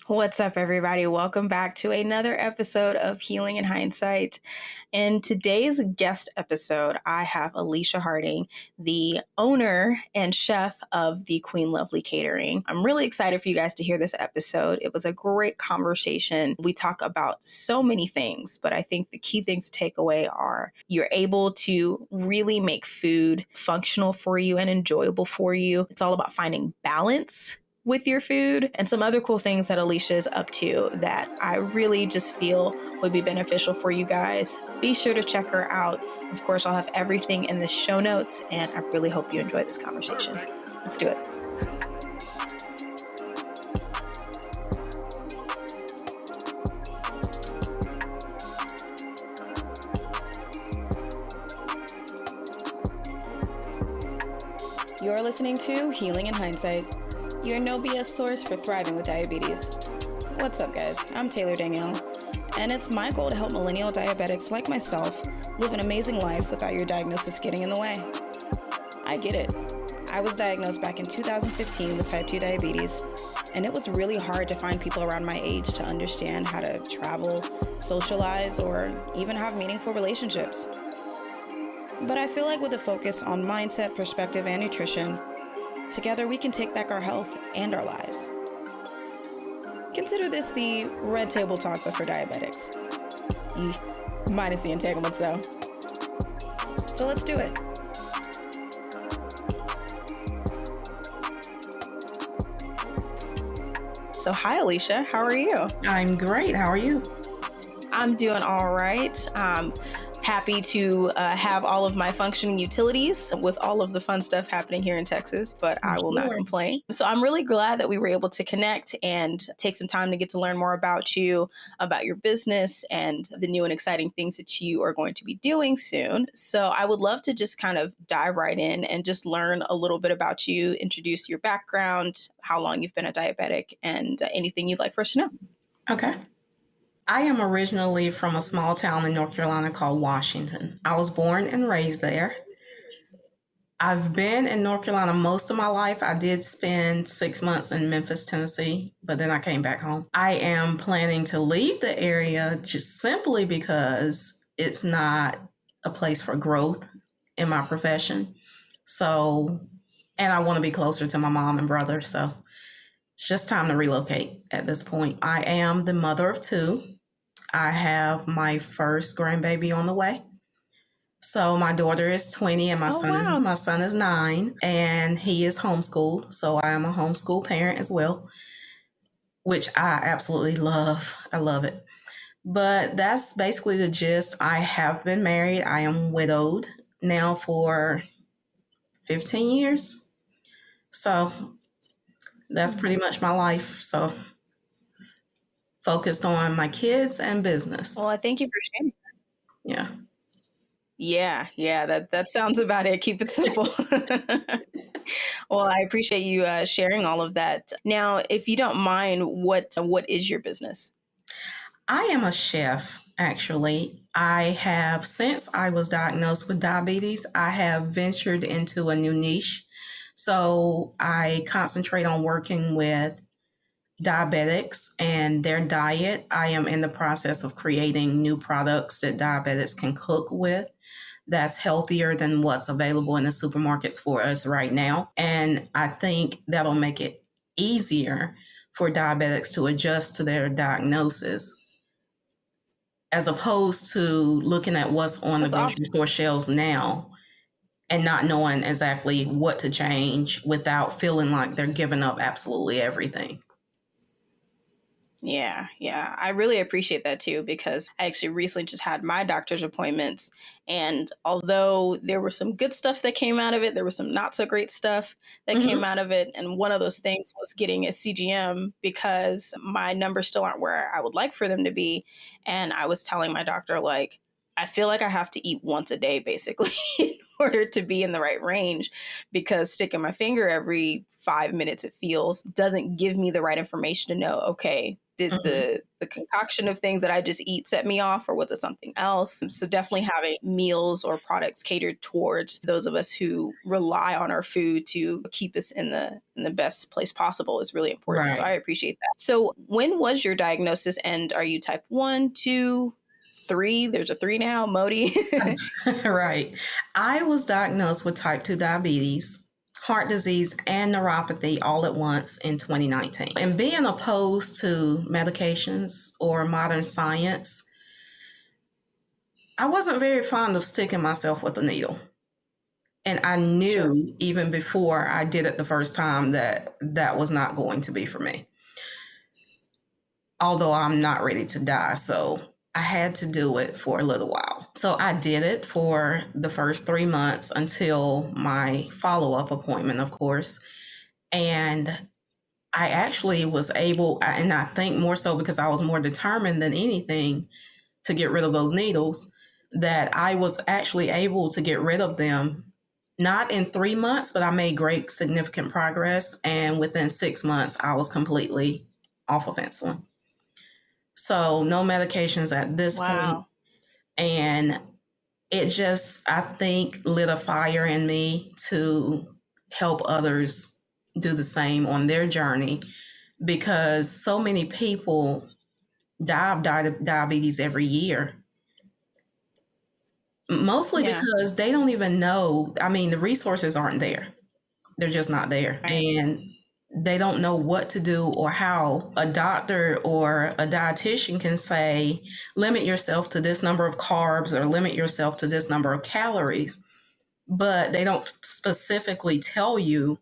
What's up, everybody? Welcome back to another episode of Healing in Hindsight. In today's guest episode, I have Alicia Harding, the owner and chef of the Queen Lovely Catering. I'm really excited for you guys to hear this episode. It was a great conversation. We talk about so many things, but I think the key things to take away are you're able to really make food functional for you and enjoyable for you. It's all about finding balance with your food and some other cool things that Alicia is up to that I really just feel would be beneficial for you guys. Be sure to check her out. Of course, I'll have everything in the show notes, and I really hope you enjoy this conversation. Let's do it. You're listening to Healing in Hindsight, your no BS source for thriving with diabetes. What's up, guys? I'm Taylor Danielle, and it's my goal to help millennial diabetics like myself live an amazing life without your diagnosis getting in the way. I get it. I was diagnosed back in 2015 with type 2 diabetes, and it was really hard to find people around my age to understand how to travel, socialize, or even have meaningful relationships. But I feel like with a focus on mindset, perspective, and nutrition, together we can take back our health and our lives. Consider this the red table talk, but for diabetics. Minus the entanglements, though. So let's do it. So hi, Alicia. How are you? I'm great. How are you? I'm doing all right. Happy to have all of my functioning utilities with all of the fun stuff happening here in Texas, but I will not complain. So I'm really glad that we were able to connect and take some time to get to learn more about you, about your business, and the new and exciting things that you are going to be doing soon. So I would love to just kind of dive right in and just learn a little bit about you, introduce your background, how long you've been a diabetic, and anything you'd like for us to know. Okay. I am originally from a small town in North Carolina called Washington. I was born and raised there. I've been in North Carolina most of my life. I did spend 6 months in Memphis, Tennessee, but then I came back home. I am planning to leave the area just simply because it's not a place for growth in my profession. So, and I want to be closer to my mom and brother. So it's just time to relocate at this point. I am the mother of two. I have my first grandbaby on the way. So my daughter is 20 and my son is 9, and he is homeschooled. So I am a homeschool parent as well, which I absolutely love. I love it. But that's basically the gist. I have been married. I am widowed now for 15 years. So that's pretty much my life. So focused on my kids and business. Well, I thank you for sharing that. Yeah, that sounds about it. Keep it simple. Well, I appreciate you sharing all of that. Now, if you don't mind, what is your business? I am a chef, actually. Since I was diagnosed with diabetes, I have ventured into a new niche. So I concentrate on working with diabetics and their diet. I am in the process of creating new products that diabetics can cook with that's healthier than what's available in the supermarkets for us right now. And I think that'll make it easier for diabetics to adjust to their diagnosis, as opposed to looking at what's on the grocery store shelves now and not knowing exactly what to change without feeling like they're giving up absolutely everything. Yeah. I really appreciate that too, because I actually recently just had my doctor's appointments. And although there was some good stuff that came out of it, there was some not so great stuff that came out of it. And one of those things was getting a CGM because my numbers still aren't where I would like for them to be. And I was telling my doctor, like, I feel like I have to eat once a day, basically, in order to be in the right range, because sticking my finger every 5 minutes, it feels, doesn't give me the right information to know, okay, did Mhm. the concoction of things that I just eat set me off, or was it something else? So definitely having meals or products catered towards those of us who rely on our food to keep us in the best place possible is really important. So I Right. appreciate that. So when was your diagnosis, and are you type 1, 2, 3? There's a 3 now, Modi. Right. I was diagnosed with type 2 diabetes, heart disease, and neuropathy all at once in 2019. And being opposed to medications or modern science, I wasn't very fond of sticking myself with a needle. And I Sure. knew even before I did it the first time that that was not going to be for me. Although I'm not ready to die. So I had to do it for a little while. So I did it for the first 3 months until my follow up appointment, of course. And I actually was able, and I think more so because I was more determined than anything to get rid of those needles, that I was actually able to get rid of them. Not in 3 months, but I made great significant progress. And within 6 months, I was completely off of insulin. So no medications at this point. Wow. And it just, I think, lit a fire in me to help others do the same on their journey, because so many people die of diabetes every year. Mostly Yeah. because they don't even know. I mean, the resources aren't there. They're just not there. Right. And they don't know what to do or how. A doctor or a dietitian can say, limit yourself to this number of carbs or limit yourself to this number of calories, but they don't specifically tell you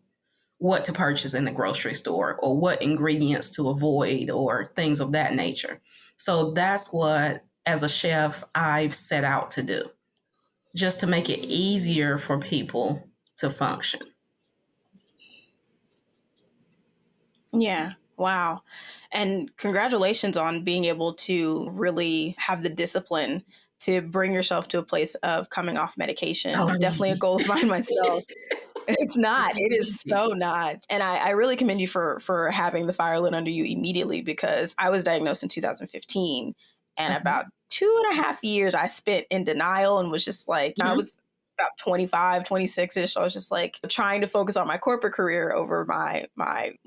what to purchase in the grocery store or what ingredients to avoid or things of that nature. So that's what, as a chef, I've set out to do, just to make it easier for people to function. Yeah. Wow. And congratulations on being able to really have the discipline to bring yourself to a place of coming off medication. Oh, Definitely a goal of mine myself. It's not. It is thank you. so not. And I really commend you for having the fire lit under you immediately, because I was diagnosed in 2015, and Okay. about 2.5 years I spent in denial and was just like, I Mhm. was about 25, 26-ish. So I was just like trying to focus on my corporate career over my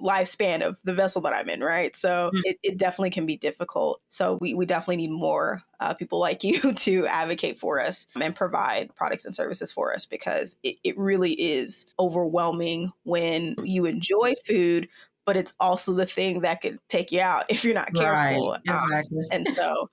lifespan of the vessel that I'm in, right? So it definitely can be difficult. So we definitely need more people like you to advocate for us and provide products and services for us, because it really is overwhelming when you enjoy food, but it's also the thing that could take you out if you're not Right, careful. exactly. And so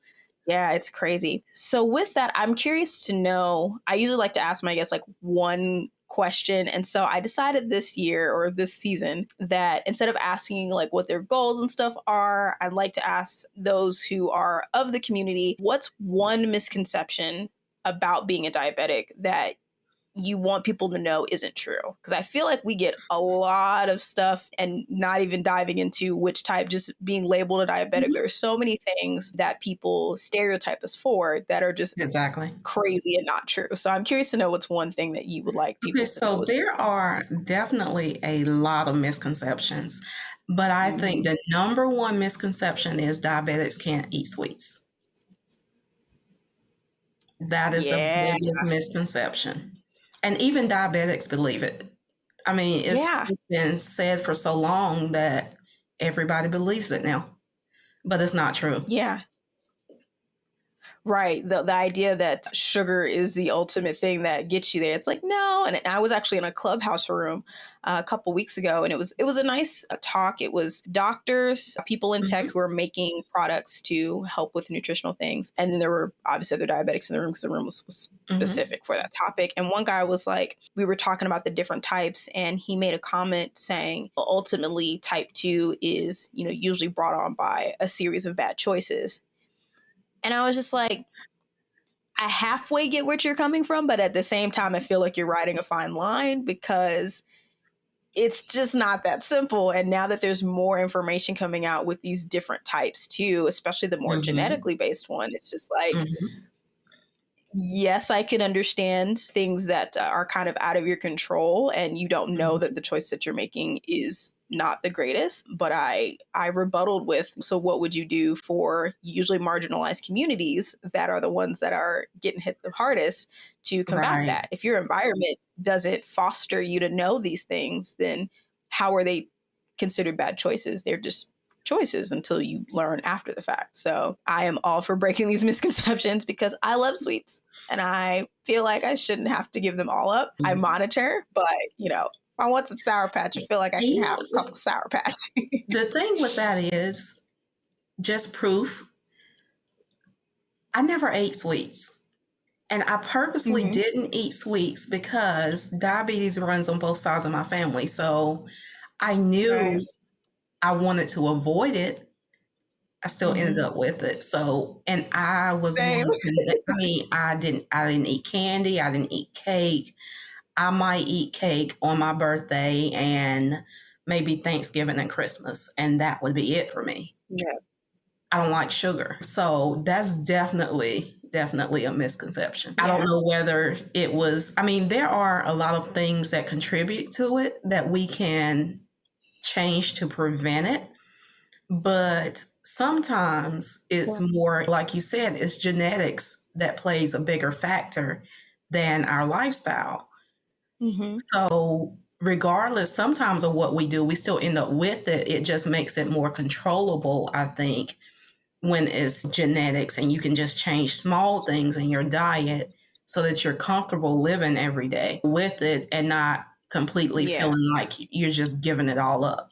yeah, it's crazy. So with that, I'm curious to know, I usually like to ask my guests like one question. And so I decided this year or this season that instead of asking like what their goals and stuff are, I'd like to ask those who are of the community, what's one misconception about being a diabetic that you want people to know isn't true? Because I feel like we get a lot of stuff and not even diving into which type, just being labeled a diabetic. Mhm. There are so many things that people stereotype us for that are just Exactly. crazy and not true. So I'm curious to know what's one thing that you would like Okay, people to know so isn't there are definitely a lot of misconceptions, but I true. think the number one misconception is diabetics can't eat sweets. That is the Yeah. biggest misconception. And even diabetics believe it. I mean, Yeah. it's been said for so long that everybody believes it now, but it's not true. Yeah. Right. The idea that sugar is the ultimate thing that gets you there. It's like, no. And I was actually in a clubhouse room a couple weeks ago, and it was a nice talk. It was doctors, people in tech Mhm, who are making products to help with nutritional things. And then there were obviously other diabetics in the room, because the room was mhm. specific for that topic. And one guy was like, we were talking about the different types, and he made a comment saying, well, ultimately type 2 is, usually brought on by a series of bad choices. And I was just like, I halfway get where you're coming from, but at the same time, I feel like you're riding a fine line, because it's just not that simple. And now that there's more information coming out with these different types too, especially the more Mhm, genetically based one, it's just like, mhm. yes, I can understand things that are kind of out of your control and you don't know that the choice that you're making is not the greatest. But I rebutted with, so what would you do for usually marginalized communities that are the ones that are getting hit the hardest to combat Right. that? If your environment doesn't foster you to know these things, then how are they considered bad choices? They're just choices until you learn after the fact. So I am all for breaking these misconceptions because I love sweets and I feel like I shouldn't have to give them all up. I monitor, but if I want some Sour Patch, I feel like I And can you have a know, couple Sour Patch. the thing with that is just proof. I never ate sweets. And I purposely Hmm. didn't eat sweets because diabetes runs on both sides of my family. So I Right. knew I wanted to avoid it. I still ended Hmm. up with it. So, and I was Same. one to, I mean, I didn't eat candy. I didn't eat cake. I might eat cake on my birthday and maybe Thanksgiving and Christmas, and that would be it for me. Yeah. I don't like sugar. So that's definitely a misconception. I don't Yeah. know whether it was, I mean, there are a lot of things that contribute to it that we can change to prevent it. But sometimes it's Yeah. more, like you said, it's genetics that plays a bigger factor than our lifestyle. Hmm. So, regardless sometimes of what we do, we still end up with it. It just makes it more controllable, I think, when it's genetics and you can just change small things in your diet so that you're comfortable living every day with it and not completely Yeah. feeling like you're just giving it all up.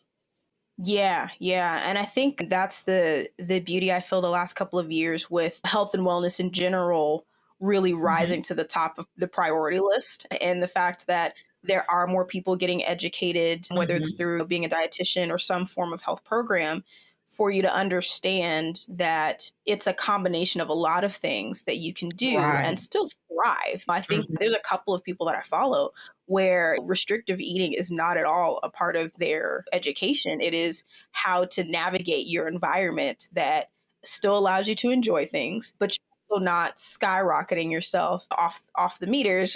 Yeah, yeah, and I think that's the beauty I feel the last couple of years with health and wellness in general really Mhm. rising to the top of the priority list and the fact that there are more people getting educated whether it's Mhm. through being a dietitian or some form of health program for you to understand that it's a combination of a lot of things that you can do Right. and still thrive. I think Mhm. there's a couple of people that I follow where restrictive eating is not at all a part of their education. It is how to navigate your environment that still allows you to enjoy things, but you're also not skyrocketing yourself off the meters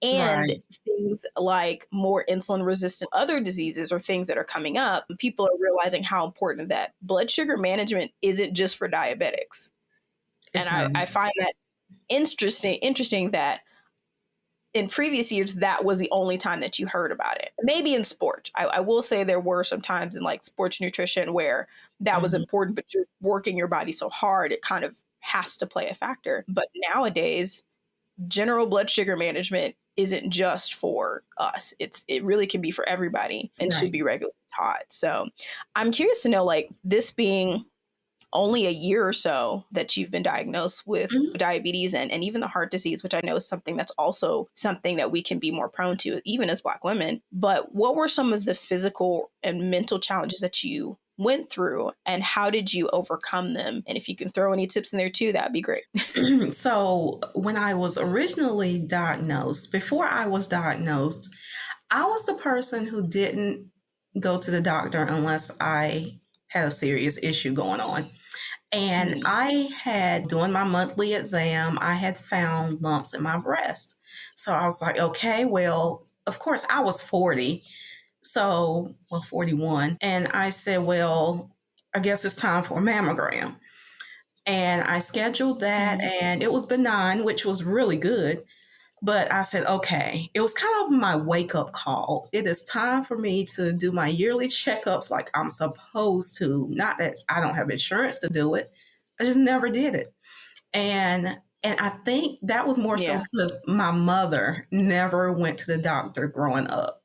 and Right. things like more insulin resistant other diseases or things that are coming up. People are realizing how important that blood sugar management isn't just for diabetics. And It's not. I find that interesting that in previous years, that was the only time that you heard about it. Maybe in sport. I will say there were some times in like sports nutrition where that was Mhm. important, but you're working your body so hard, it kind of has to play a factor. But nowadays, general blood sugar management isn't just for us. It really can be for everybody and should Right. be regularly taught. So I'm curious to know, like, this being only a year or so that you've been diagnosed with Mhm. diabetes and even the heart disease, which I know is something that's also something that we can be more prone to, even as Black women. But what were some of the physical and mental challenges that you went through, and how did you overcome them? And if you can throw any tips in there too, that'd be great. So, when I was originally diagnosed, before I was diagnosed, I was the person who didn't go to the doctor unless I had a serious issue going on. And Mm. I had, doing my monthly exam, I had found lumps in my breast. So I was like, okay, well, of course, I was 40. So, well, 41. And I said, well, I guess it's time for a mammogram. And I scheduled that Hmm. and it was benign, which was really good. But I said, okay, it was kind of my wake up call. It is time for me to do my yearly checkups like I'm supposed to. Not that I don't have insurance to do it. I just never did it. And I think that was more so Yeah. because my mother never went to the doctor growing up.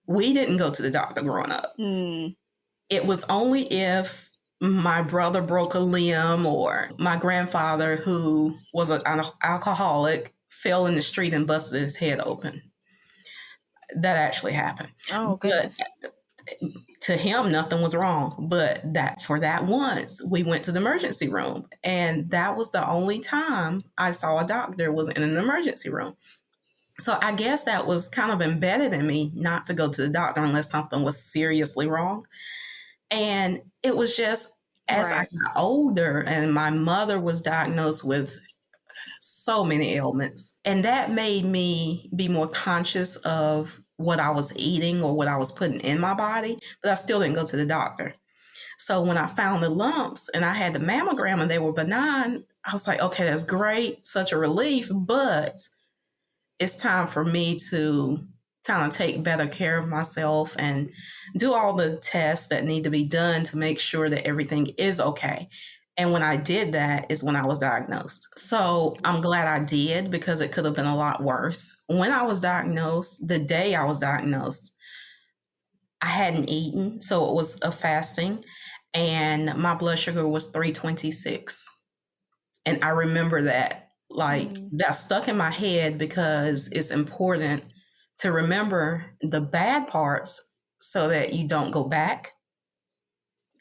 We didn't go to the doctor growing up. Mm. It was only if my brother broke a limb or my grandfather, who was an alcoholic, fell in the street and busted his head open. That actually happened. Oh, But goodness. to him, nothing was wrong. But that for that once, we went to the emergency room. And that was the only time I saw a doctor was in an emergency room. So I guess that was kind of embedded in me not to go to the doctor unless something was seriously wrong. And it was just as I Right. got older and my mother was diagnosed with so many ailments. And that made me be more conscious of what I was eating or what I was putting in my body, but I still didn't go to the doctor. So when I found the lumps and I had the mammogram and they were benign, I was like, okay, that's great, such a relief, but it's time for me to kind of take better care of myself and do all the tests that need to be done to make sure that everything is okay. And when I did that is when I was diagnosed. So I'm glad I did because it could have been a lot worse. When I was diagnosed, the day I was diagnosed, I hadn't eaten. So it was a fasting and my blood sugar was 326. And I remember that, like, that stuck in my head because it's important to remember the bad parts so that you don't go back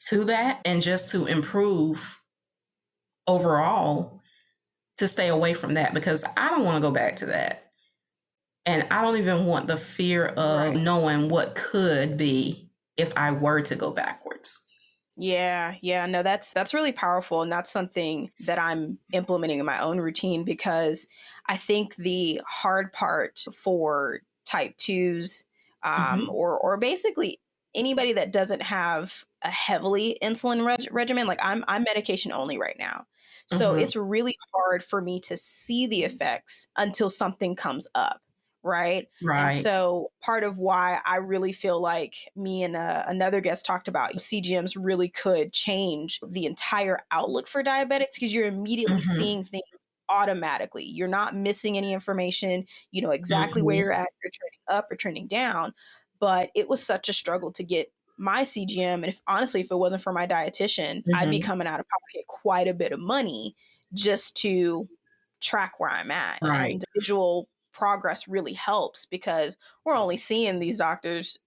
to that and just to improve overall to stay away from that because I don't want to go back to that. And I don't even want the fear of knowing what could be if I were to go backwards. Yeah, no, that's really powerful. And that's something that I'm implementing in my own routine because I think the hard part for type 2s or basically anybody that doesn't have a heavily insulin regimen, like I'm medication only right now. So it's really hard for me to see the effects until something comes up. Right. And so part of why I really feel like me and another guest talked about CGMs really could change the entire outlook for diabetics because you're immediately seeing things automatically. You're not missing any information. You know exactly where you're at. You're trending up or trending down. But it was such a struggle to get my CGM. And if it wasn't for my dietitian, I'd be coming out of pocket quite a bit of money just to track where I'm at. And visual progress really helps because we're only seeing these doctors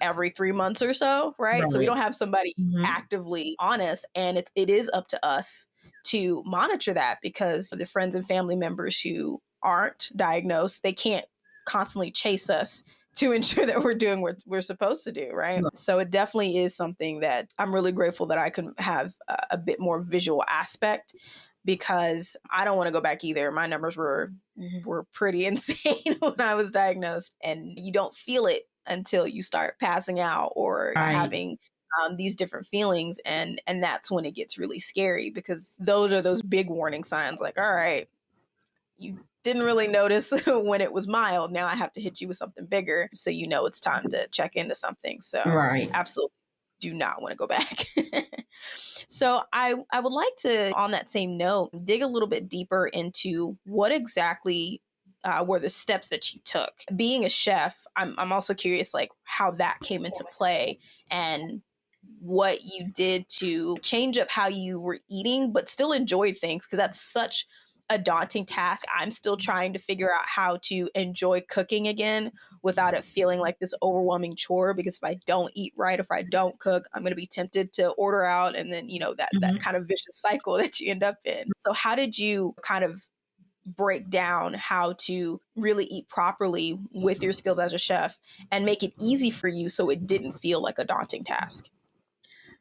every 3 months or so, right? So we don't have somebody actively on us, and it is up to us to monitor that because the friends and family members who aren't diagnosed, they can't constantly chase us to ensure that we're doing what we're supposed to do, right? So it definitely is something that I'm really grateful that I can have a bit more visual aspect because I don't want to go back either. My numbers were pretty insane when I was diagnosed, and you don't feel it until you start passing out or having these different feelings, and that's when it gets really scary because those are those big warning signs. Like, all right, you didn't really notice when it was mild. Now I have to hit you with something bigger, so you know it's time to check into something. So absolutely do not want to go back. So I would like to, on that same note, dig a little bit deeper into what exactly were the steps that you took. Being a chef, I'm also curious, like how that came into play and what you did to change up how you were eating, but still enjoyed things because that's such a daunting task. I'm still trying to figure out how to enjoy cooking again without it feeling like this overwhelming chore. Because if I don't eat right, if I don't cook, I'm going to be tempted to order out. And then, that kind of vicious cycle that you end up in. So how did you kind of break down how to really eat properly with your skills as a chef and make it easy for you so it didn't feel like a daunting task?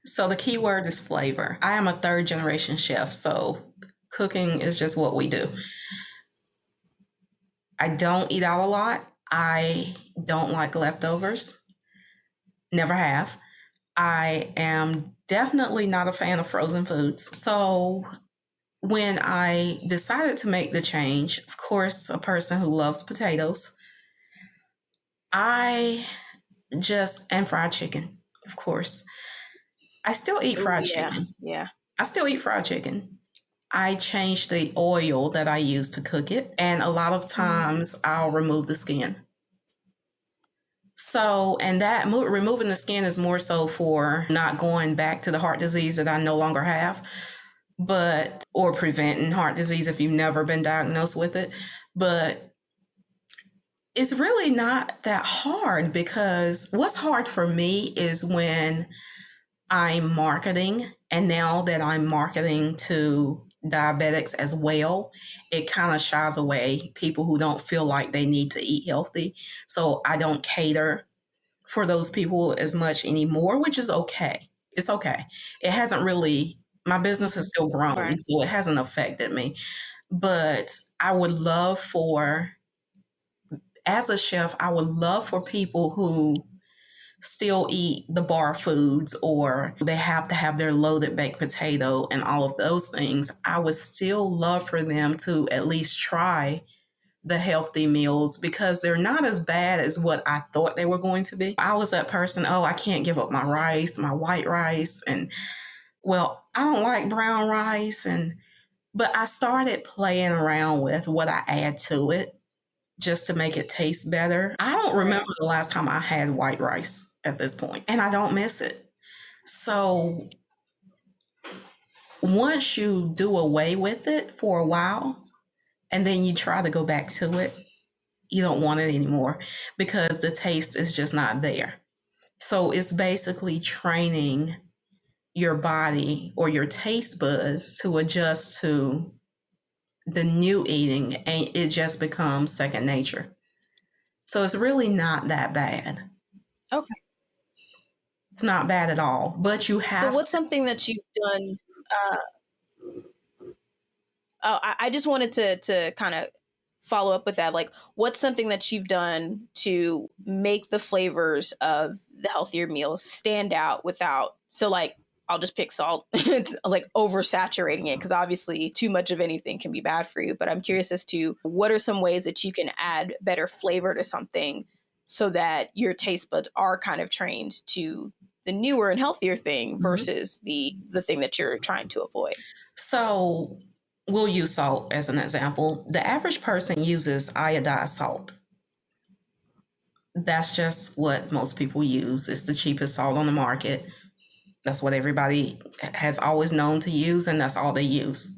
So the key word is flavor. I am a third generation chef, so cooking is just what we do. I don't eat out a lot. I don't like leftovers. Never have. I am definitely not a fan of frozen foods. So when I decided to make the change, of course, a person who loves potatoes, and fried chicken, of course. I still eat fried chicken. Yeah. I still eat fried chicken. I change the oil that I use to cook it. And a lot of times I'll remove the skin. So, and that removing the skin is more so for not going back to the heart disease that I no longer have, or preventing heart disease if you've never been diagnosed with it. But it's really not that hard because what's hard for me is when I'm marketing, and now that I'm marketing to diabetics as well, it kind of shies away people who don't feel like they need to eat healthy. So I don't cater for those people as much anymore, which is okay. It's okay. It hasn't really, my business has still grown, so it hasn't affected me. But as a chef, I would love for people who still eat the bar foods or they have to have their loaded baked potato and all of those things. I would still love for them to at least try the healthy meals because they're not as bad as what I thought they were going to be. I was that person, oh, I can't give up my rice, my white rice, and well, I don't like brown rice, but I started playing around with what I add to it just to make it taste better. I don't remember the last time I had white rice at this point, and I don't miss it. So once you do away with it for a while and then you try to go back to it, you don't want it anymore because the taste is just not there. So it's basically training your body or your taste buds to adjust to the new eating, and it just becomes second nature. So it's really not that bad. Okay. It's not bad at all, but you have. So what's something that you've done? I just wanted to kind of follow up with that. Like, what's something that you've done to make the flavors of the healthier meals stand out without, so like, I'll just pick salt, like oversaturating it, because obviously too much of anything can be bad for you. But I'm curious as to what are some ways that you can add better flavor to something so that your taste buds are kind of trained to the newer and healthier thing versus the thing that you're trying to avoid. So we'll use salt as an example. The average person uses iodized salt. That's just what most people use. It's the cheapest salt on the market. That's what everybody has always known to use, and that's all they use.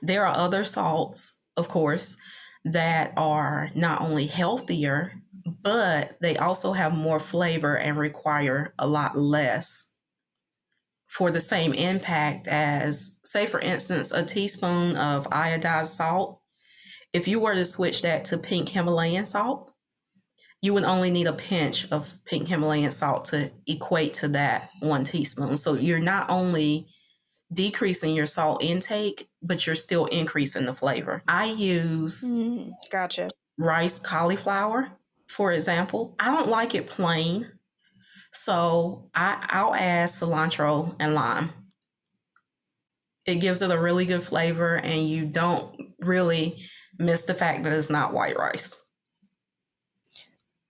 There are other salts, of course, that are not only healthier, but they also have more flavor and require a lot less for the same impact as, say, for instance, a teaspoon of iodized salt. If you were to switch that to pink Himalayan salt, you would only need a pinch of pink Himalayan salt to equate to that 1 teaspoon. So you're not only decreasing your salt intake, but you're still increasing the flavor. I use Gotcha. rice cauliflower, for example. I don't like it plain, so I'll add cilantro and lime. It gives it a really good flavor, and you don't really miss the fact that it's not white rice.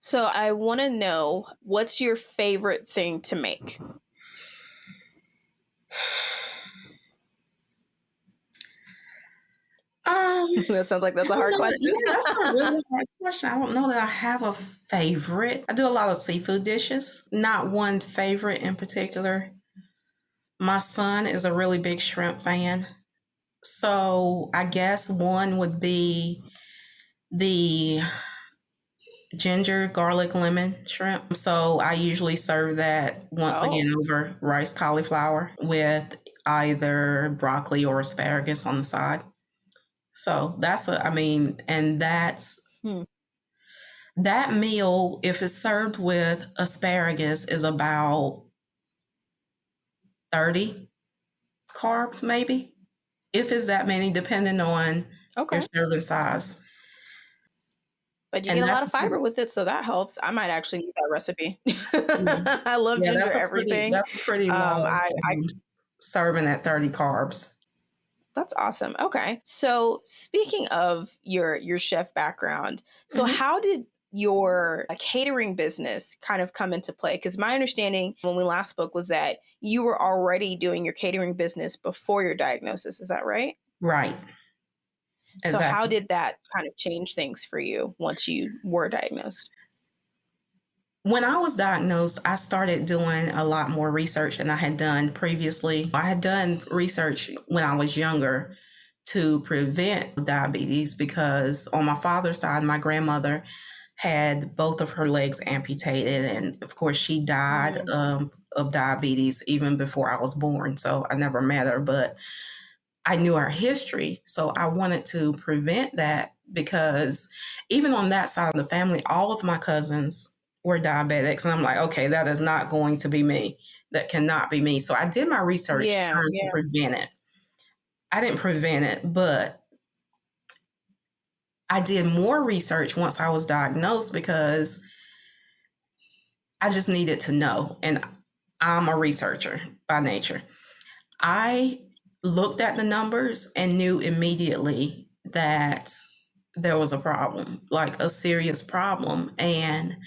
So I want to know, what's your favorite thing to make? That sounds like that's a hard question. Yeah, that's a really hard question. I don't know that I have a favorite. I do a lot of seafood dishes, not one favorite in particular. My son is a really big shrimp fan. So I guess one would be the ginger, garlic, lemon shrimp. So I usually serve that once again over rice cauliflower with either broccoli or asparagus on the side. So that meal, if it's served with asparagus, is about 30 carbs, maybe, if it's that many, depending on your serving size. But you get a lot of fiber with it, so that helps. I might actually need that recipe. I love ginger everything. That's a pretty long serving at 30 carbs. That's awesome. Okay. So speaking of your chef background, so how did your catering business kind of come into play? Because my understanding when we last spoke was that you were already doing your catering business before your diagnosis. Is that right? Right. So how did that kind of change things for you once you were diagnosed? When I was diagnosed, I started doing a lot more research than I had done previously. I had done research when I was younger to prevent diabetes because on my father's side, my grandmother had both of her legs amputated. And of course, she died of diabetes even before I was born. So I never met her, but I knew her history. So I wanted to prevent that because even on that side of the family, all of my cousins were diabetics. And I'm like, okay, that is not going to be me. That cannot be me. So I did my research trying to prevent it. I didn't prevent it, but I did more research once I was diagnosed because I just needed to know. And I'm a researcher by nature. I looked at the numbers and knew immediately that there was a problem, like a serious problem. And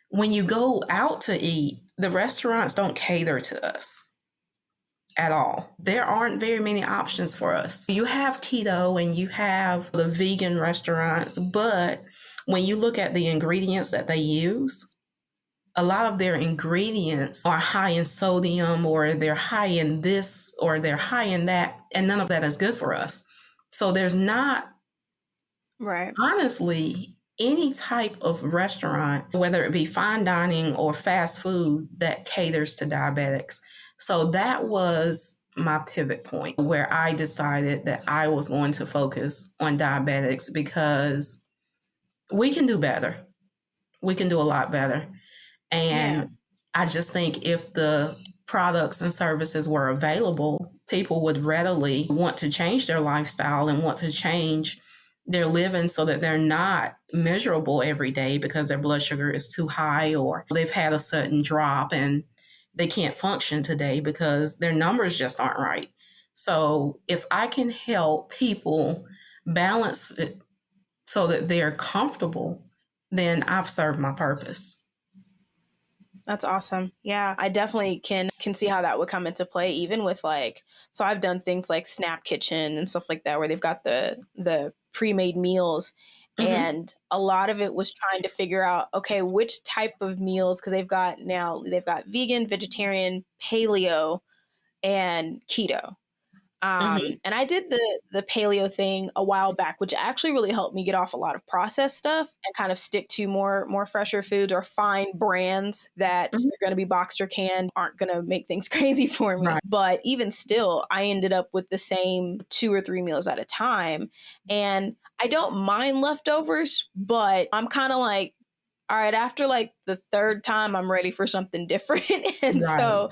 when you go out to eat, the restaurants don't cater to us at all. There aren't very many options for us. You have keto and you have the vegan restaurants, but when you look at the ingredients that they use, a lot of their ingredients are high in sodium, or they're high in this, or they're high in that, and none of that is good for us. So there's not, Right. honestly, any type of restaurant, whether it be fine dining or fast food, that caters to diabetics. So that was my pivot point where I decided that I was going to focus on diabetics because we can do better. We can do a lot better. And Yeah. I just think if the products and services were available, people would readily want to change their lifestyle and want to change their living so that they're not miserable every day because their blood sugar is too high, or they've had a sudden drop and they can't function today because their numbers just aren't right. So if I can help people balance it so that they're comfortable, then I've served my purpose. That's awesome. Yeah, I definitely can see how that would come into play, even with like, so I've done things like Snap Kitchen and stuff like that where they've got the pre-made meals, Mm-hmm. and a lot of it was trying to figure out, okay, which type of meals, because they've got vegan, vegetarian, paleo, and keto. Mm-hmm. And I did the paleo thing a while back, which actually really helped me get off a lot of processed stuff and kind of stick to more fresher foods, or find brands that Mm-hmm. are going to be boxed or canned, aren't going to make things crazy for me. Right. But even still, I ended up with the same 2 or 3 meals at a time, and I don't mind leftovers, but I'm kind of like, all right, after like the third time, I'm ready for something different. And Right. so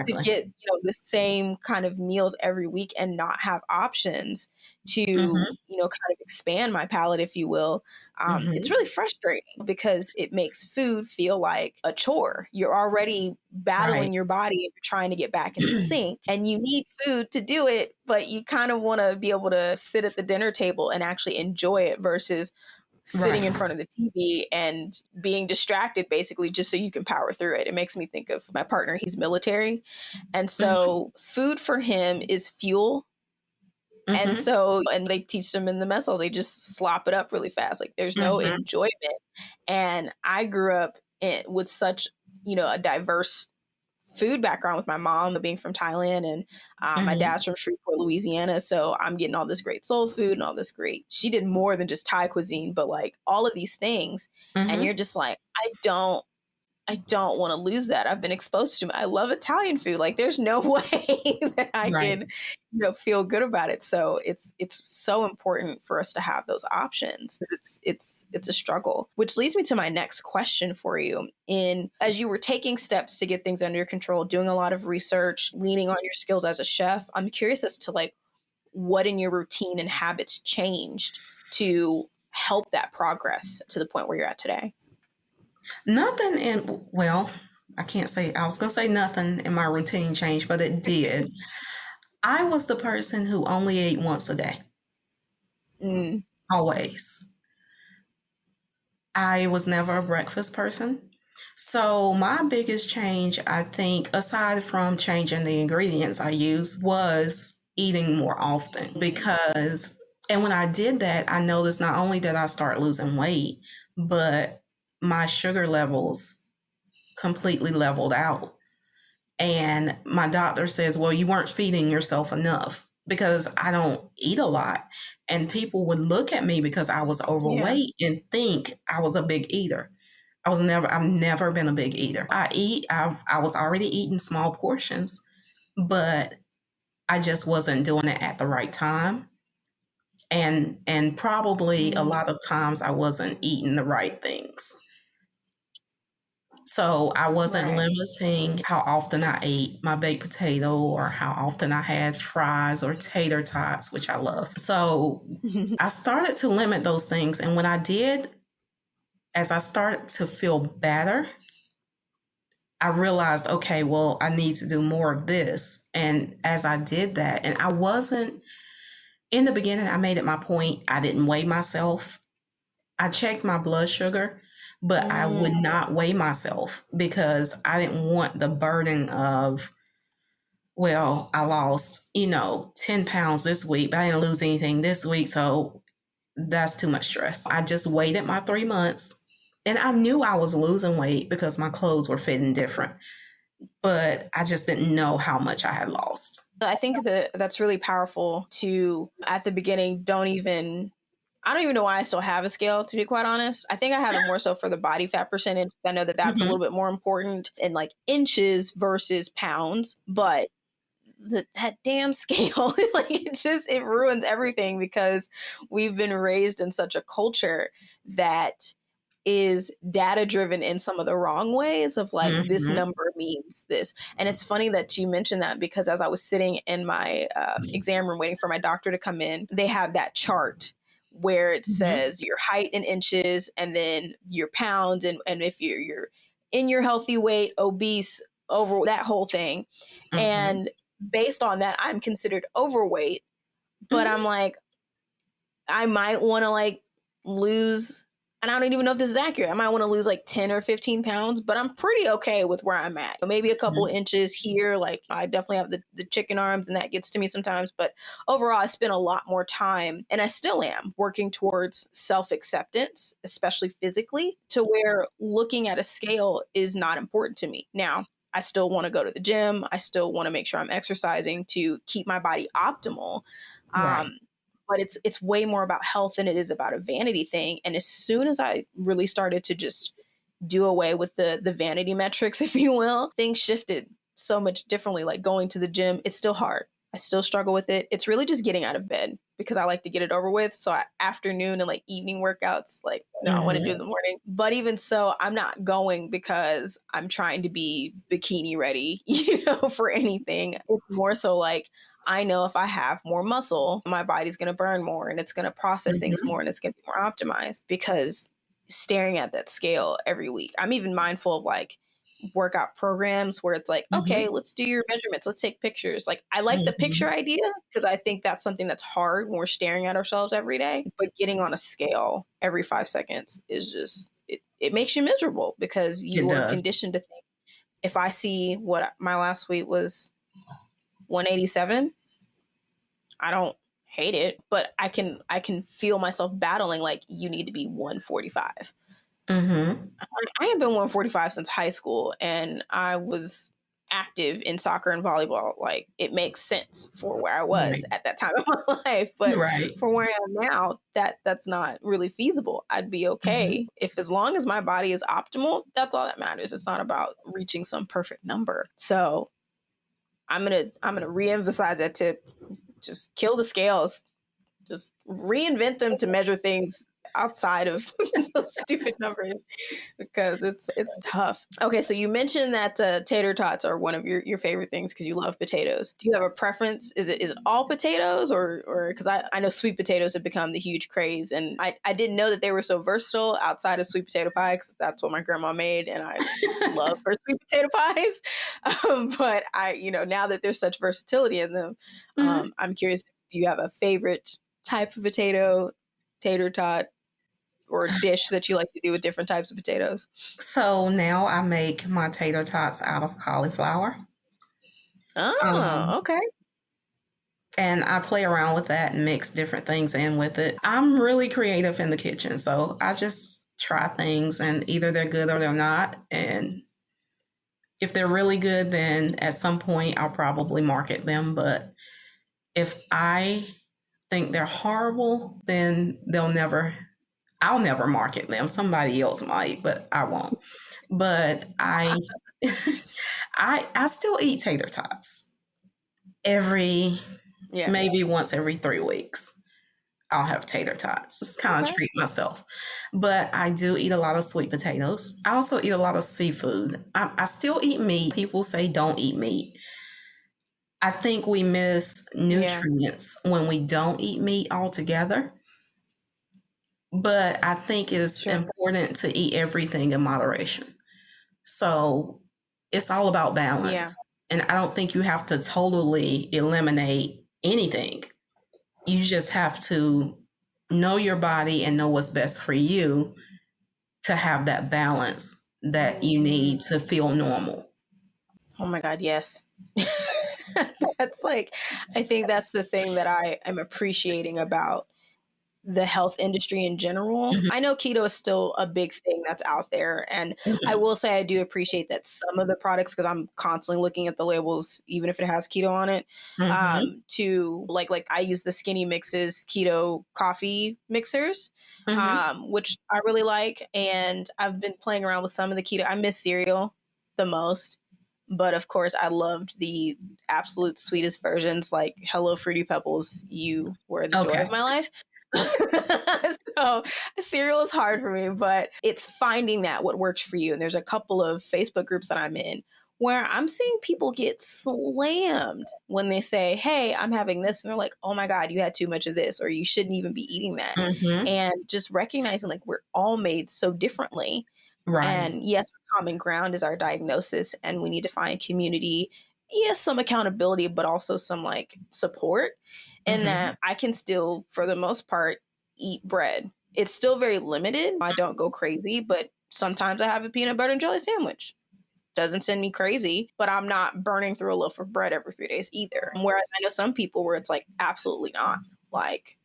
to Exactly. get, the same kind of meals every week and not have options to, Mm-hmm. kind of expand my palate, if you will, it's Mm-hmm. really frustrating because it makes food feel like a chore. You're already Right. battling your body and you're trying to get back in sync, and you need food to do it, but you kind of want to be able to sit at the dinner table and actually enjoy it versus sitting Right. in front of the TV and being distracted basically just so you can power through it. It makes me think of my partner. He's military. And Mm-hmm. so food for him is fuel. And Mm-hmm. so, and they teach them in the mess hall, they just slop it up really fast. Like there's no Mm-hmm. enjoyment. And I grew up with such, a diverse food background with my mom being from Thailand, and my Mm-hmm. dad's from Shreveport, Louisiana. So I'm getting all this great soul food and all this great. She did more than just Thai cuisine, but like all of these things, and Mm-hmm. you're just like, I don't want to lose that. I've been exposed to. I love Italian food. Like there's no way that I Right. can, feel good about it. So it's so important for us to have those options. It's a struggle, which leads me to my next question for you. In as you were taking steps to get things under your control, doing a lot of research, leaning on your skills as a chef, I'm curious as to like what in your routine and habits changed to help that progress to the point where you're at today. Nothing in, well, I can't say, I was going to say nothing in my routine changed, but it did. I was the person who only ate once a day, Mm, always. I was never a breakfast person. So, my biggest change, I think, aside from changing the ingredients I use, was eating more often because, and when I did that, I noticed not only did I start losing weight, but my sugar levels completely leveled out. And my doctor says, well, you weren't feeding yourself enough because I don't eat a lot. And people would look at me because I was yeah. overweight and think I was a big eater. I've never been a big eater. I was already eating small portions, but I just wasn't doing it at the right time. And probably a Mm. lot of times I wasn't eating the right things. So I wasn't Right. limiting how often I ate my baked potato or how often I had fries or tater tots, which I love. So I started to limit those things. And when I did, as I started to feel better, I realized, okay, well, I need to do more of this. And as I did that, and I wasn't, in the beginning, I made it my point, I didn't weigh myself. I checked my blood sugar, but I would Mm. not weigh myself because I didn't want the burden of, well, I lost, 10 pounds this week, but I didn't lose anything this week. So that's too much stress. I just waited my 3 months and I knew I was losing weight because my clothes were fitting different, but I just didn't know how much I had lost. I think that that's really powerful to, at the beginning, I don't even know why I still have a scale, to be quite honest. I think I have it more so for the body fat percentage. I know that that's a Mm-hmm. little bit more important in like inches versus pounds, but that damn scale, like it ruins everything because we've been raised in such a culture that is data driven in some of the wrong ways of like this Mm-hmm. number means this. And it's funny that you mentioned that because as I was sitting in my exam room waiting for my doctor to come in, they have that chart where it Mm-hmm. says your height in inches and then your pounds, and if you're in your healthy weight, obese, over, that whole thing. Mm-hmm. And based on that, I'm considered overweight, but I'm Mm-hmm. like, I might want to like lose, and I don't even know if this is accurate. I might want to lose like 10 or 15 pounds, but I'm pretty okay with where I'm at. Maybe a couple inches here. Like I definitely have the chicken arms and that gets to me sometimes. But overall, I spend a lot more time, and I still am working towards self acceptance, especially physically, to where looking at a scale is not important to me. Now, I still want to go to the gym. I still want to make sure I'm exercising to keep my body optimal. Right. Um, but it's way more about health than it is about a vanity thing. And as soon as I really started to just do away with the vanity metrics, if you will, things shifted so much differently. Like going to the gym, it's still hard. I still struggle with it. It's really just getting out of bed because I like to get it over with. So afternoon and like evening workouts, like no, I want to do in Mm-hmm. the morning. But even so, I'm not going because I'm trying to be bikini ready, for anything. It's more so like I know if I have more muscle, my body's going to burn more and it's going to process things Mm-hmm. more and it's going to be more optimized because staring at that scale every week. I'm even mindful of like workout programs where it's like, okay, Mm-hmm. let's do your measurements, let's take pictures. Like, I like the Mm-hmm. picture idea because I think that's something that's hard when we're staring at ourselves every day. But getting on a scale every 5 seconds is just, it makes you miserable because It you are does. conditioned to think if I see what my last weight was 187, I don't hate it, but I can feel myself battling like you need to be 145. Mm-hmm. I have been 145 since high school, and I was active in soccer and volleyball. Like it makes sense for where I was Right. at that time of my life, but Right. for where I am now, that's not really feasible. I'd be Mm-hmm. okay if, as long as my body is optimal, that's all that matters. It's not about reaching some perfect number. So I'm gonna reemphasize that tip. Just kill the scales. Just reinvent them to measure things outside of those stupid numbers because it's tough. Okay, so you mentioned that tater tots are one of your favorite things because you love potatoes. Do you have a preference? Is it all potatoes, or because I know sweet potatoes have become the huge craze, and I didn't know that they were so versatile outside of sweet potato pie because that's what my grandma made, and I love her sweet potato pies. But now that there's such versatility in them, Mm-hmm. I'm curious. Do you have a favorite type of potato, tater tot, or dish that you like to do with different types of potatoes? So now I make my tater tots out of cauliflower. Oh, Um, okay. and I play around with that and mix different things in with it. I'm really creative in the kitchen, so I just try things and either they're good or they're not. And if they're really good, then at some point I'll probably market them. But if I think they're horrible, then I'll never market them. Somebody else might, but I won't. But I still eat tater tots every Yeah. maybe once every 3 weeks. I'll have tater tots. Just kind of Okay. treat myself. But I do eat a lot of sweet potatoes. I also eat a lot of seafood. I still eat meat. People say don't eat meat. I think we miss Yeah. nutrients when we don't eat meat altogether. But I think it's Sure. important to eat everything in moderation. So it's all about Yeah. balance. And I don't think you have to totally eliminate anything. You just have to know your body and know what's best for you to have that balance that you need to feel normal. Oh my God, yes. That's like, I think that's the thing that I am appreciating about the health industry in general. Mhm, I know keto is still a big thing that's out there. And I mhm, will say I do appreciate that some of the products, because I'm constantly looking at the labels, even if it has keto on it, mhm, to like I use the Skinny Mixes keto coffee mixers, mhm. which I really like. And I've been playing around with some of the keto. I miss cereal the most. But of course, I loved the absolute sweetest versions like Hello Fruity Pebbles. You were the joy Okay. of my life. So cereal is hard for me, but it's finding that what works for you. And there's a couple of Facebook groups that I'm in where I'm seeing people get slammed when they say, "Hey, I'm having this." And they're like, "Oh my God, you had too much of this," or "You shouldn't even be eating that." Mhm. And just recognizing like we're all made so differently. Right. And yes, common ground is our diagnosis, and we need to find community. Yes, some accountability, but also some like support. And Mhm. that I can still, for the most part, eat bread. It's still very limited. I don't go crazy, but sometimes I have a peanut butter and jelly sandwich. Doesn't send me crazy, but I'm not burning through a loaf of bread every 3 days either. Whereas I know some people where it's like, absolutely not. Like,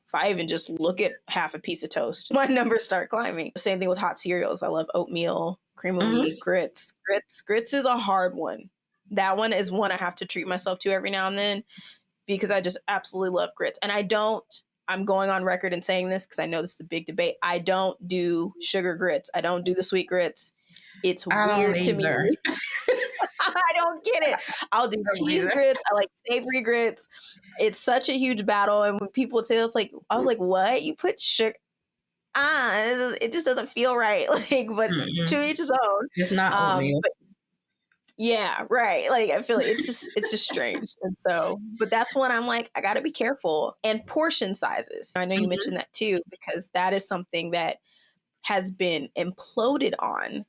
if I even just look at half a piece of toast, my numbers start climbing. Same thing with hot cereals. I love oatmeal, cream of Mhm. wheat, grits. Grits is a hard one. That one is one I have to treat myself to every now and then because I just absolutely love grits. And I don't, I'm going on record and saying this because I know this is a big debate. I don't do sugar grits. I don't do the sweet grits. It's I don't weird to me. either. I don't get it. I'll do I don't cheese either. grits. I like savory grits. It's such a huge battle. And when people would say this, like, I was like, what? You put sugar? It just doesn't feel right. Like, but to Mm-mm. each his own. It's not oatmeal. But yeah, right. Like I feel like it's just strange. And so, but that's when I'm like, I gotta be careful. And portion sizes. I know you Mhm. mentioned that too, because that is something that has been imploded on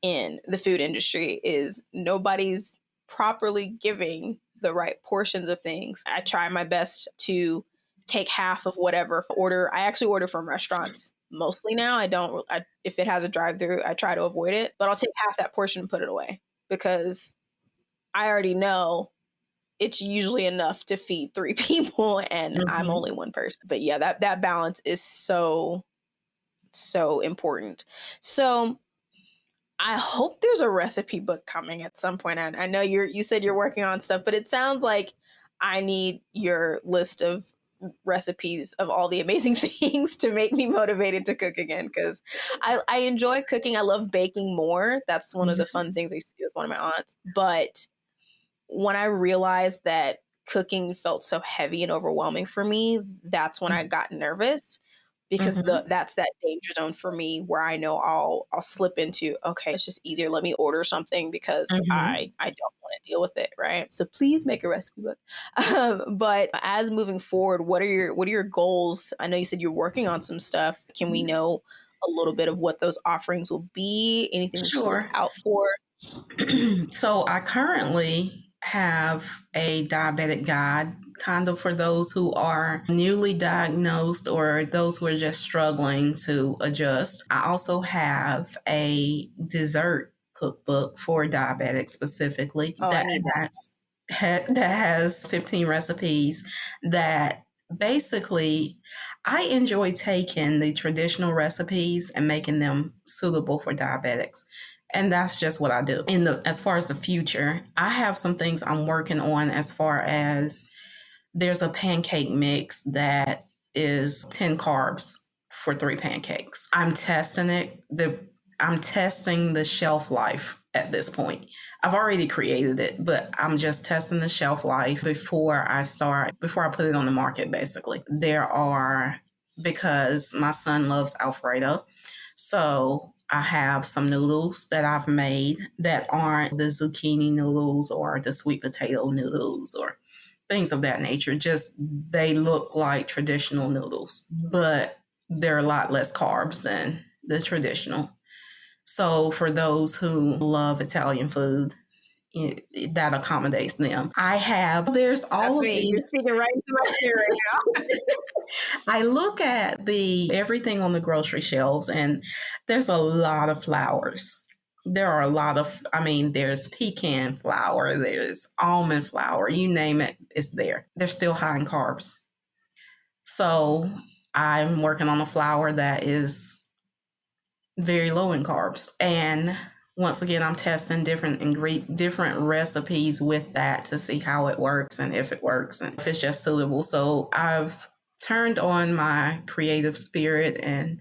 in the food industry is nobody's properly giving the right portions of things. I try my best to take half of whatever order. I actually order from restaurants mostly now. I don't if it has a drive-through, I try to avoid it, but I'll take half that portion and put it away because I already know it's usually enough to feed 3 people and I'm Mhm. only one person. But yeah, that balance is so important. So I hope there's a recipe book coming at some point. I know you said you're working on stuff, but it sounds like I need your list of recipes of all the amazing things to make me motivated to cook again because I enjoy cooking. I love baking more. That's one of the Mhm. fun things I used to do with one of my aunts. But when I realized that cooking felt so heavy and overwhelming for me, that's when I got nervous because Mhm. that's that danger zone for me where I know I'll slip into, okay, it's just easier. Let me order something because Mhm. I don't want to deal with it, right? So please make a recipe book. But as moving forward, what are your goals? I know you said you're working on some stuff. Can we know a little bit of what those offerings will be? Anything we should look Sure. out for? So I currently have a diabetic guide, kind of for those who are newly diagnosed or those who are just struggling to adjust. I also have a dessert cookbook for diabetics specifically Oh, I need that. that has 15 recipes that basically I enjoy taking the traditional recipes and making them suitable for diabetics. And that's just what I do. As far as the future, I have some things I'm working on as far as there's a pancake mix that is 10 carbs for 3 pancakes. I'm testing the shelf life at this point. I've already created it, but I'm just testing the shelf life before I put it on the market basically. There are because my son loves Alfredo. So I have some noodles that I've made that aren't the zucchini noodles or the sweet potato noodles or things of that nature. Just they look like traditional noodles, but they're a lot less carbs than the traditional. So for those who love Italian food, that accommodates them. There's all That's of me. You're these. speaking right to my spirit right now. I look at the everything on the grocery shelves and there's a lot of flours. There are a lot of, I mean, there's pecan flour, there's almond flour, you name it, it's there. They're still high in carbs. So I'm working on a flour that is very low in carbs. And once again, I'm testing different recipes with that to see how it works and if it works and if it's just suitable. So I've turned on my creative spirit and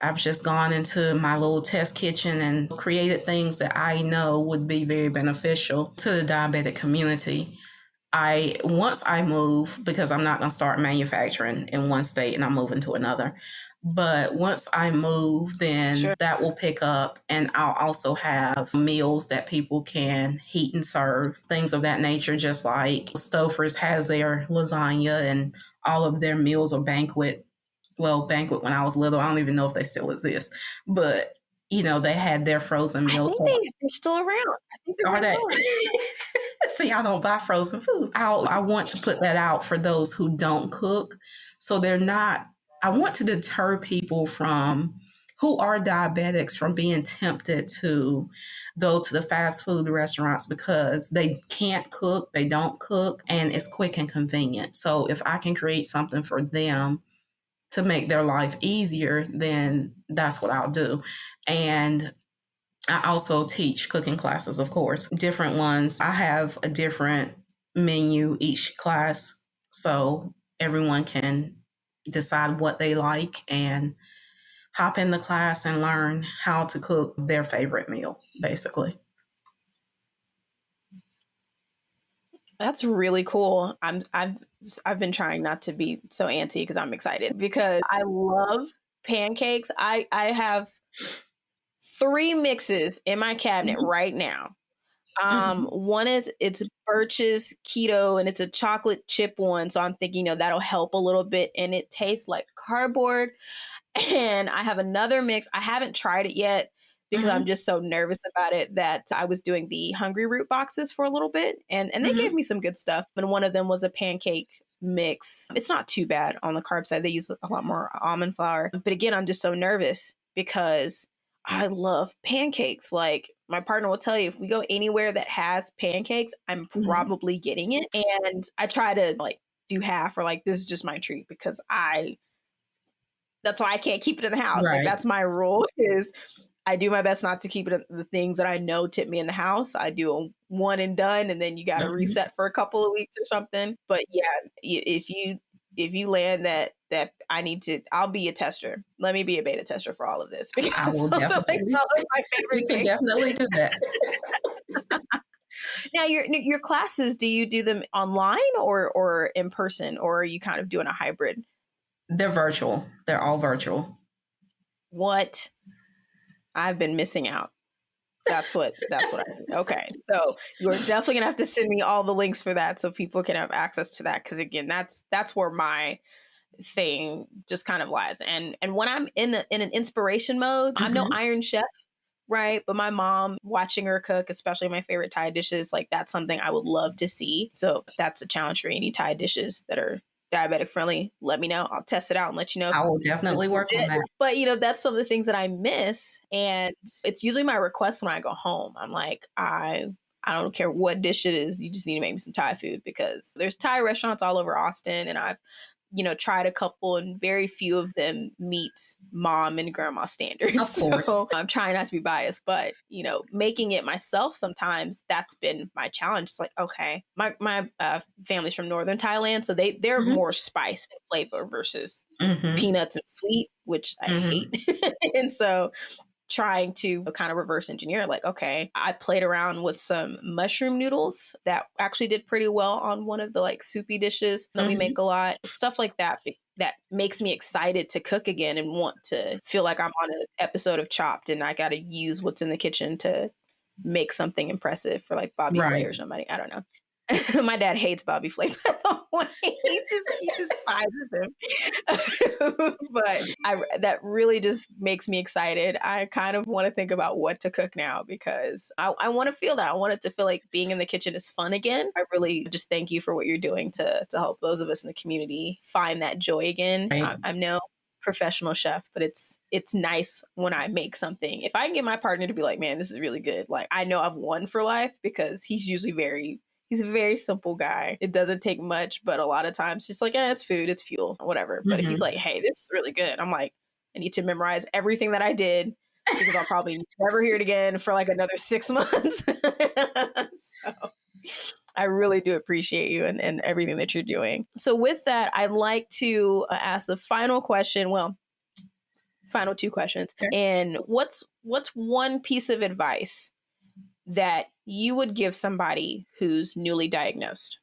I've just gone into my little test kitchen and created things that I know would be very beneficial to the diabetic community. Once I move, because I'm not going to start manufacturing in one state and I'm moving to another. But once I move, then Sure. that will pick up, and I'll also have meals that people can heat and serve, things of that nature, just like Stouffer's has their lasagna and all of their meals are banquet. Well, banquet when I was little, I don't even know if they still exist, but they had their frozen I meals. think they're still around. I think they're Are they? going. See, I don't buy frozen food. I want to put that out for those who don't cook. So they're not, I want to deter people who are diabetics from being tempted to go to the fast food restaurants because they can't cook, they don't cook, and it's quick and convenient. So if I can create something for them to make their life easier, then that's what I'll do. And I also teach cooking classes, of course, different ones. I have a different menu each class, so everyone can decide what they like and hop in the class and learn how to cook their favorite meal, basically. That's really cool. I've been trying not to be so anti because I'm excited because I love pancakes. I have 3 mixes in my cabinet Mhm. right now. Mhm. One is it's Birch's keto and it's a chocolate chip one, so I'm thinking, that'll help a little bit, and it tastes like cardboard. And I have another mix. I haven't tried it yet because I'm Mhm. just so nervous about it that I was doing the Hungry Root boxes for a little bit, and they gave Mhm. me some good stuff. But one of them was a pancake mix. It's not too bad on the carb side. They use a lot more almond flour. But again, I'm just so nervous because I love pancakes. Like my partner will tell you, if we go anywhere that has pancakes, I'm Mhm. probably getting it. And I try to like do half or like this is just my treat because that's why I can't keep it in the house. Like Right. that's my rule is I do my best not to keep it in the things that I know tip me in the house. I do a one and done and then you got to Mhm. reset for a couple of weeks or something. But yeah, if you land that I need to, I'll be a tester. Let me be a beta tester for all of this I because will those are like definitely. all of my You favorite can things. definitely do that. Now your classes, do you do them online or in person, or are you kind of doing a hybrid? They're virtual. They're all virtual. What? I've been missing out. That's what I need. Okay. So you're definitely gonna have to send me all the links for that so people can have access to that. Cause again, that's where my thing just kind of lies. And when I'm in an inspiration mode, I'm no Mhm. Iron Chef, right? But my mom watching her cook, especially my favorite Thai dishes, like that's something I would love to see. So if that's a challenge for any Thai dishes that are diabetic friendly, let me know. I'll test it out and let you know if I will it's definitely work on legit. that. But that's some of the things that I miss. And it's usually my request when I go home. I'm like, I don't care what dish it is. You just need to make me some Thai food because there's Thai restaurants all over Austin, and I've tried a couple, and very few of them meet mom and grandma standards. Of course. So I'm trying not to be biased, but making it myself sometimes that's been my challenge. It's like, okay, my family's from northern Thailand, so they're Mhm. more spice and flavor versus Mhm. peanuts and sweet, which I hate. Mhm. And so trying to kind of reverse engineer, like, okay, I played around with some mushroom noodles that actually did pretty well on one of the like soupy dishes that we make Mhm. a lot, stuff like that. that makes me excited to cook again and want to feel like I'm on an episode of Chopped and I got to use what's in the kitchen to make something impressive for like Bobby Flay Right. or somebody. I don't know. My dad hates Bobby Flay, by the way. He despises him. But that really just makes me excited. I kind of want to think about what to cook now because I want to feel that. I want it to feel like being in the kitchen is fun again. I really just thank you for what you're doing to help those of us in the community find that joy again. Right. I'm no professional chef, but it's nice when I make something. If I can get my partner to be like, man, this is really good. Like I know I've won for life because he's a very simple guy. It doesn't take much, but a lot of times just like, it's food, it's fuel, whatever. But if he's like, hey, this is really good, I'm like, I need to memorize everything that I did because I'll probably never hear it again for like another 6 months. So I really do appreciate you and everything that you're doing. So with that, I'd like to ask the final question. Well, final 2 questions. Okay. And what's one piece of advice that you would give somebody who's newly diagnosed?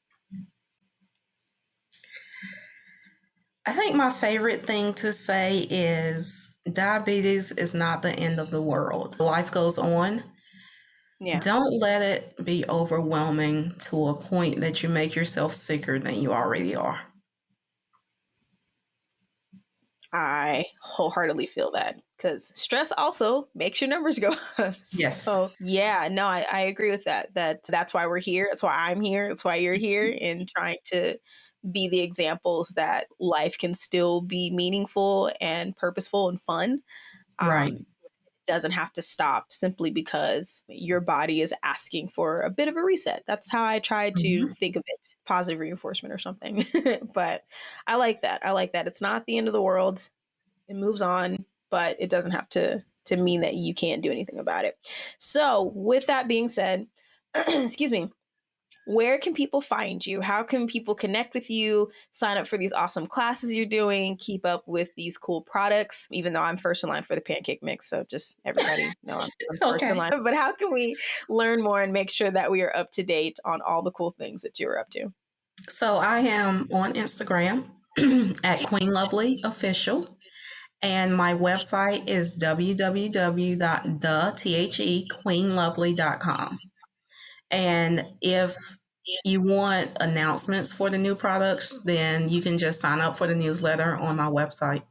I think my favorite thing to say is diabetes is not the end of the world. Life goes on. Yeah. Don't let it be overwhelming to a point that you make yourself sicker than you already are. I wholeheartedly feel that because stress also makes your numbers go up. Yes. So yeah, no, I agree with that. That's why we're here. That's why I'm here. That's why you're here in trying to be the examples that life can still be meaningful and purposeful and fun. Right. It doesn't have to stop simply because your body is asking for a bit of a reset. That's how I try to think of it, positive reinforcement or something. But I like that. I like that. It's not the end of the world. It moves on, but it doesn't have to mean that you can't do anything about it. So with that being said, excuse me, where can people find you? How can people connect with you, sign up for these awesome classes you're doing, keep up with these cool products, even though I'm first in line for the pancake mix. So just everybody know I'm first in line. But how can we learn more and make sure that we are up to date on all the cool things that you're up to? So I am on Instagram at Queen Lovely Official. And my website is www.thequeenlovely.com. And if you want announcements for the new products, then you can just sign up for the newsletter on my website.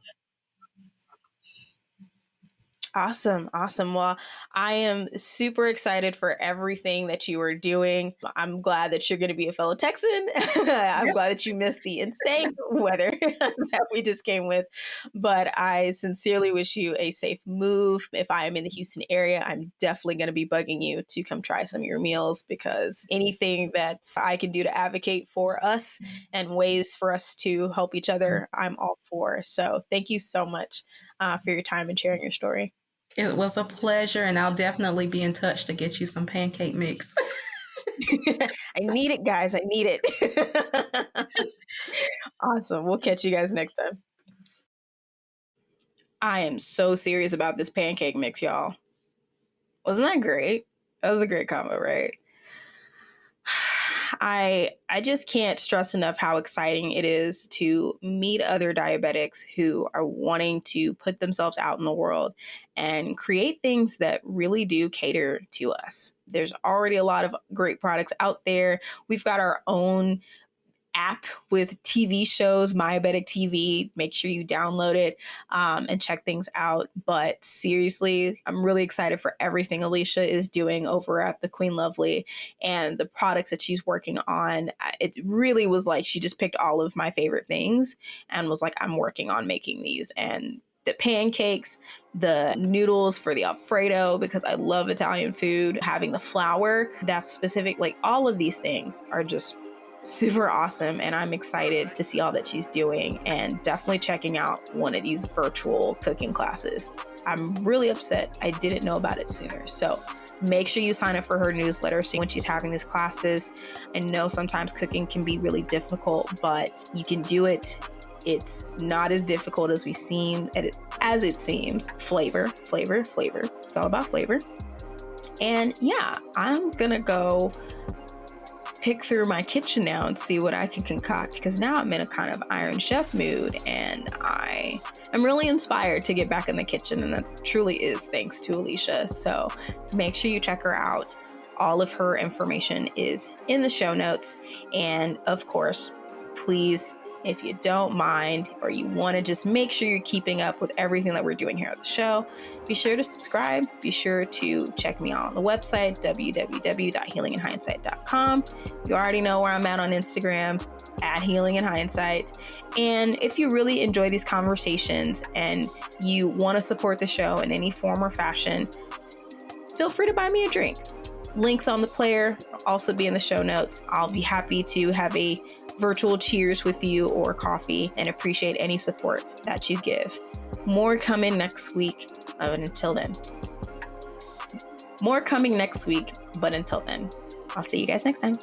Awesome. Awesome. Well, I am super excited for everything that you are doing. I'm glad that you're going to be a fellow Texan. I'm glad that you missed the insane weather that we just came with. But I sincerely wish you a safe move. If I am in the Houston area, I'm definitely going to be bugging you to come try some of your meals because anything that I can do to advocate for us and ways for us to help each other, I'm all for. So thank you so much for your time and sharing your story. It was a pleasure, and I'll definitely be in touch to get you some pancake mix. I need it, guys. I need it. Awesome. We'll catch you guys next time. I am so serious about this pancake mix, y'all. Wasn't that great? That was a great combo, right? I just can't stress enough how exciting it is to meet other diabetics who are wanting to put themselves out in the world and create things that really do cater to us. There's already a lot of great products out there. We've got our own app with TV shows, Diabetic TV. Make sure you download it and check things out. But seriously, I'm really excited for everything Alicia is doing over at the Queen Lovely and the products that she's working on. It really was like she just picked all of my favorite things and was like, I'm working on making these. And the pancakes, the noodles for the Alfredo, because I love Italian food, having the flour that's specific, like all of these things are just super awesome, and I'm excited to see all that she's doing and definitely checking out one of these virtual cooking classes. I'm really upset I didn't know about it sooner. So make sure you sign up for her newsletter so when she's having these classes. I know sometimes cooking can be really difficult, but you can do it. It's not as difficult as it seems. Flavor. It's all about flavor. And yeah, I'm gonna go pick through my kitchen now and see what I can concoct, because now I'm in a kind of Iron Chef mood and I'm really inspired to get back in the kitchen, and that truly is thanks to Alicia. So make sure you check her out. All of her information is in the show notes. And of course, please, if you don't mind, or you want to just make sure you're keeping up with everything that we're doing here at the show, be sure to subscribe. Be sure to check me out on the website, www.healinginhindsight.com. You already know where I'm at on Instagram, @healinginhindsight. And if you really enjoy these conversations and you want to support the show in any form or fashion, feel free to buy me a drink. Links on the player will also be in the show notes. I'll be happy to have a virtual cheers with you or coffee, and appreciate any support that you give. More coming next week, but until then, I'll see you guys next time.